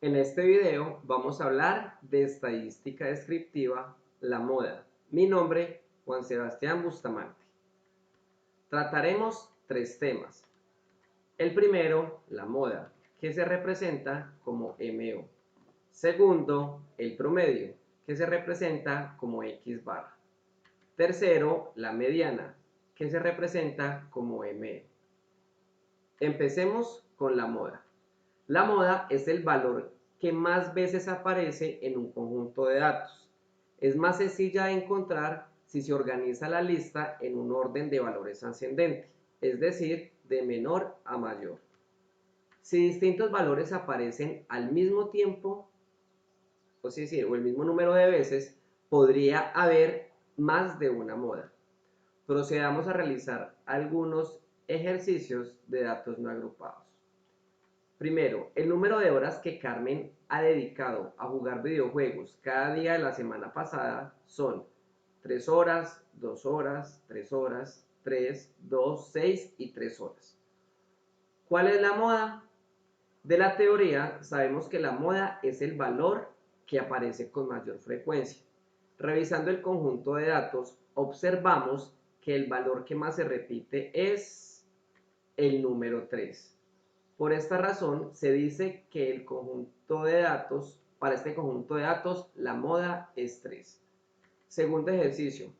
En este video vamos a hablar de estadística descriptiva, la moda. Mi nombre, Juan Sebastián Bustamante. Trataremos tres temas. El primero, la moda, que se representa como MO. Segundo, el promedio, que se representa como X barra. Tercero, la mediana, que se representa como ME. Empecemos con la moda. La moda es el valor que más veces aparece en un conjunto de datos. Es más sencilla de encontrar si se organiza la lista en un orden de valores ascendente, es decir, de menor a mayor. Si distintos valores aparecen al mismo tiempo, o el mismo número de veces, podría haber más de una moda. Procedamos a realizar algunos ejercicios de datos no agrupados. Primero, el número de horas que Carmen ha dedicado a jugar videojuegos cada día de la semana pasada son 3 horas, 2 horas, 3 horas, 3, 2, 6 y 3 horas. ¿Cuál es la moda? De la teoría sabemos que la moda es el valor que aparece con mayor frecuencia. Revisando el conjunto de datos, observamos que el valor que más se repite es el número 3. Por esta razón, se dice que el conjunto de datos, para este conjunto de datos, la moda es 3. Segundo ejercicio.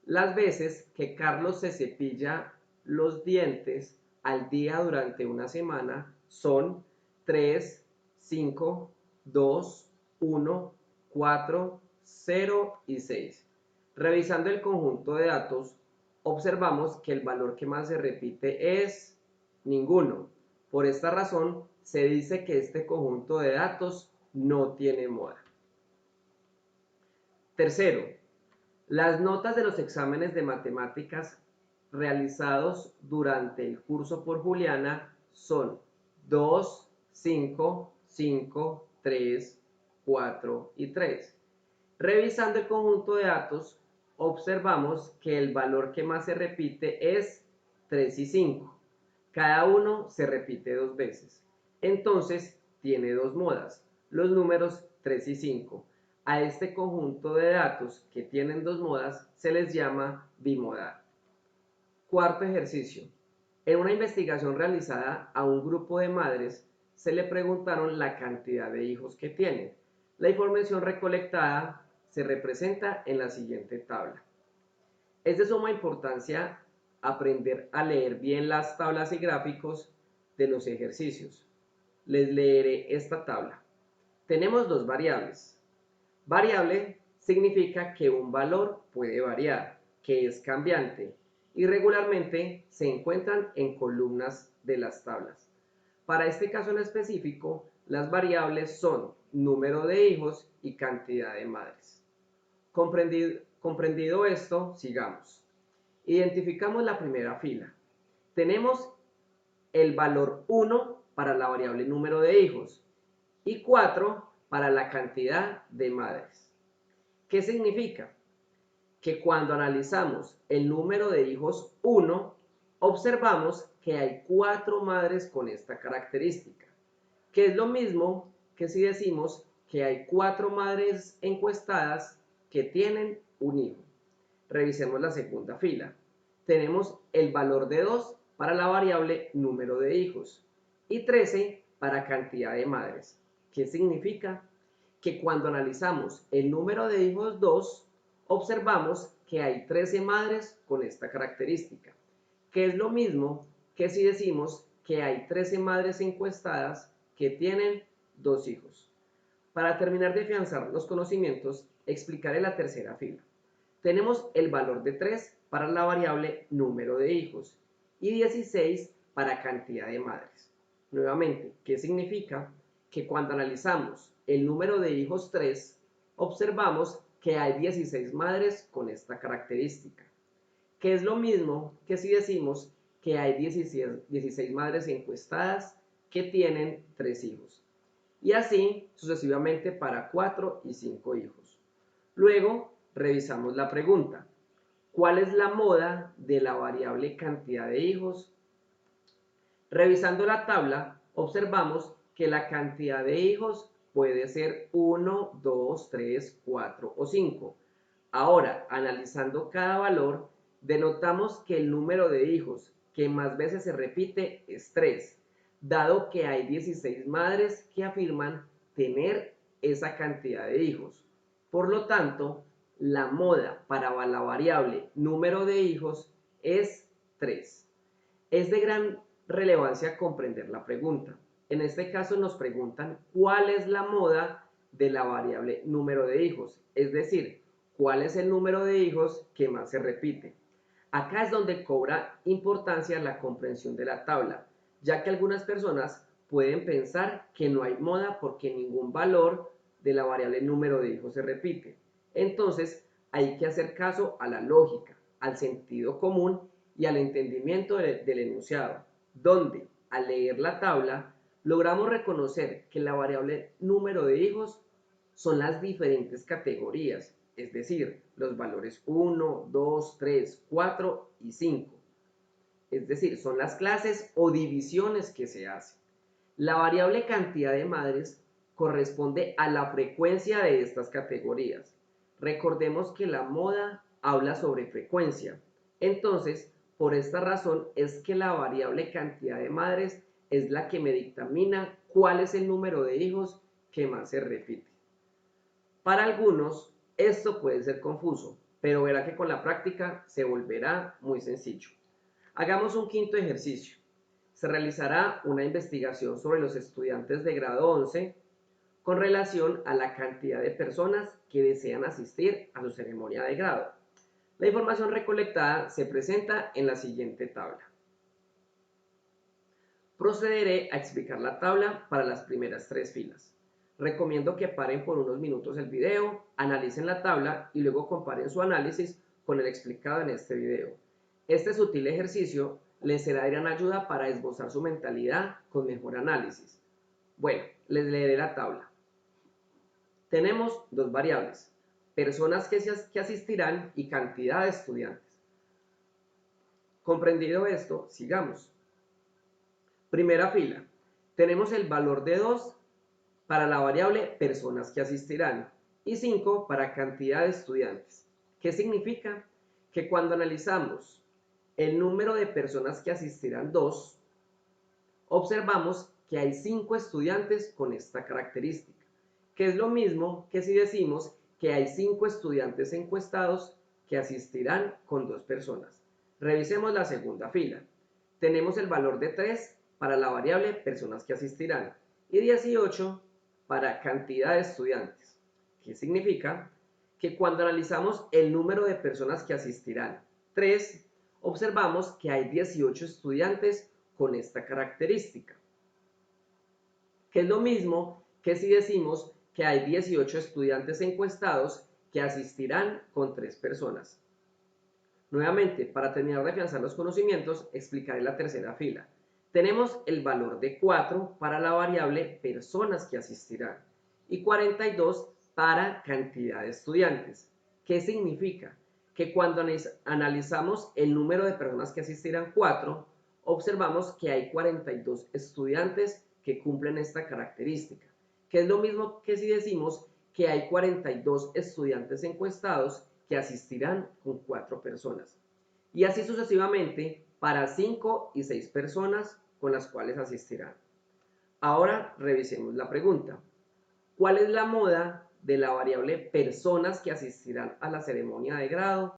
Las veces que Carlos se cepilla los dientes al día durante una semana son 3, 5, 2, 1, 4, 0 y 6. Revisando el conjunto de datos, observamos que el valor que más se repite es ninguno. Por esta razón, se dice que este conjunto de datos no tiene moda. Tercero, las notas de los exámenes de matemáticas realizados durante el curso por Juliana son 2, 5, 5, 3, 4 y 3. Revisando el conjunto de datos, observamos que el valor que más se repite es 3 y 5. Cada uno se repite dos veces. Entonces, tiene dos modas, los números 3 y 5. A este conjunto de datos que tienen dos modas se les llama bimodal. Cuarto ejercicio. En una investigación realizada a un grupo de madres, se le preguntaron la cantidad de hijos que tienen. La información recolectada se representa en la siguiente tabla. Es de suma importancia aprender a leer bien las tablas y gráficos de los ejercicios. Les leeré esta tabla. Tenemos dos variables. Variable significa que un valor puede variar, que es cambiante, y regularmente se encuentran en columnas de las tablas. Para este caso en específico, las variables son número de hijos y cantidad de madres. Comprendido esto, sigamos. Identificamos la primera fila. Tenemos el valor 1 para la variable número de hijos y 4 para la cantidad de madres. ¿Qué significa? Que cuando analizamos el número de hijos 1, observamos que hay 4 madres con esta característica, que es lo mismo que si decimos que hay 4 madres encuestadas que tienen un hijo. Revisemos la segunda fila. Tenemos el valor de 2 para la variable número de hijos y 13 para cantidad de madres. ¿Qué significa? Que cuando analizamos el número de hijos 2, observamos que hay 13 madres con esta característica, que es lo mismo que si decimos que hay 13 madres encuestadas que tienen 2 hijos. Para terminar de afianzar los conocimientos, explicaré la tercera fila. Tenemos el valor de 3 para la variable número de hijos y 16 para cantidad de madres. Nuevamente, ¿qué significa? Que cuando analizamos el número de hijos 3, observamos que hay 16 madres con esta característica, que es lo mismo que si decimos que hay 16 madres encuestadas que tienen 3 hijos. Y así sucesivamente para 4 y 5 hijos. Luego, revisamos la pregunta. ¿Cuál es la moda de la variable cantidad de hijos? Revisando la tabla, observamos que la cantidad de hijos puede ser 1, 2, 3, 4 o 5. Ahora, analizando cada valor, denotamos que el número de hijos que más veces se repite es 3, dado que hay 16 madres que afirman tener esa cantidad de hijos. Por lo tanto, la moda para la variable número de hijos es 3. Es de gran relevancia comprender la pregunta. En este caso nos preguntan cuál es la moda de la variable número de hijos, es decir, cuál es el número de hijos que más se repite. Acá es donde cobra importancia la comprensión de la tabla, ya que algunas personas pueden pensar que no hay moda porque ningún valor de la variable número de hijos se repite. Entonces, hay que hacer caso a la lógica, al sentido común y al entendimiento del enunciado, donde, al leer la tabla, logramos reconocer que la variable número de hijos son las diferentes categorías, es decir, los valores 1, 2, 3, 4 y 5. Es decir, son las clases o divisiones que se hacen. La variable cantidad de madres corresponde a la frecuencia de estas categorías. Recordemos que la moda habla sobre frecuencia. Entonces, por esta razón es que la variable cantidad de madres es la que me dictamina cuál es el número de hijos que más se repite. Para algunos, esto puede ser confuso, pero verá que con la práctica se volverá muy sencillo. Hagamos un quinto ejercicio. Se realizará una investigación sobre los estudiantes de grado 11 con relación a la cantidad de personas que desean asistir a su ceremonia de grado. La información recolectada se presenta en la siguiente tabla. Procederé a explicar la tabla para las primeras 3 filas. Recomiendo que paren por unos minutos el video, analicen la tabla y luego comparen su análisis con el explicado en este video. Este sutil ejercicio les será de gran ayuda para esbozar su mentalidad con mejor análisis. Bueno, les leeré la tabla. Tenemos dos variables, personas que asistirán y cantidad de estudiantes. Comprendido esto, sigamos. Primera fila, tenemos el valor de 2 para la variable personas que asistirán y 5 para cantidad de estudiantes. ¿Qué significa? Que cuando analizamos el número de personas que asistirán 2, observamos que hay 5 estudiantes con esta característica, que es lo mismo que si decimos que hay 5 estudiantes encuestados que asistirán con 2 personas. Revisemos la segunda fila. Tenemos el valor de 3 para la variable personas que asistirán y 18 para cantidad de estudiantes. ¿Qué significa? Que cuando analizamos el número de personas que asistirán 3, observamos que hay 18 estudiantes con esta característica, que es lo mismo que si decimos que hay 18 estudiantes encuestados que asistirán con 3 personas. Nuevamente, para terminar de afianzar los conocimientos, explicaré la tercera fila. Tenemos el valor de 4 para la variable personas que asistirán y 42 para cantidad de estudiantes. ¿Qué significa? Que cuando analizamos el número de personas que asistirán 4, observamos que hay 42 estudiantes que cumplen esta característica, que es lo mismo que si decimos que hay 42 estudiantes encuestados que asistirán con 4 personas. Y así sucesivamente para 5 y 6 personas con las cuales asistirán. Ahora revisemos la pregunta. ¿Cuál es la moda de la variable personas que asistirán a la ceremonia de grado?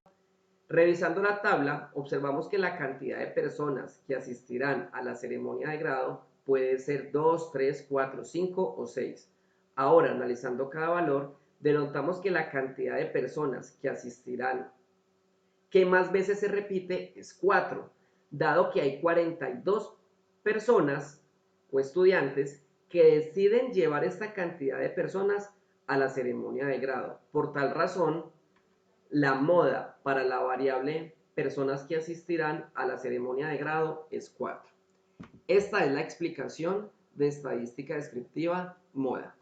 Revisando la tabla, observamos que la cantidad de personas que asistirán a la ceremonia de grado puede ser 2, 3, 4, 5 o 6. Ahora, analizando cada valor, denotamos que la cantidad de personas que asistirán que más veces se repite es 4, dado que hay 42 personas o estudiantes que deciden llevar esta cantidad de personas a la ceremonia de grado. Por tal razón, la moda para la variable personas que asistirán a la ceremonia de grado es 4. Esta es la explicación de estadística descriptiva moda.